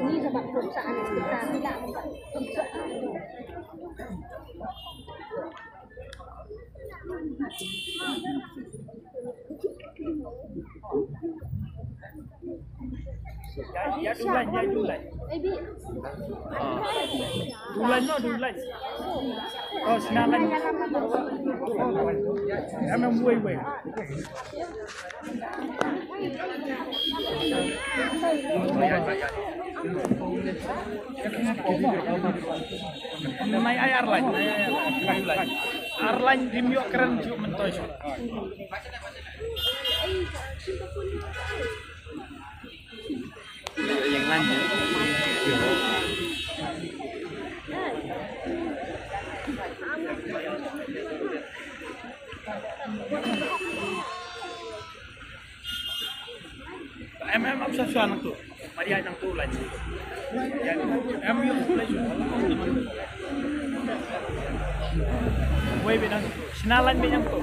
Ini sebab perusahaan kita tidak membuat perusahaan. Ya dulan. Dulan. Oh, senalan. Emang buai. Namai Airline dimyok keren juk mentoy. Yang lanjut. Em sa suan tu. Maria nang tu lanjut. Yang em yung lanjut. Buay binang tu. Sinalan binang tu.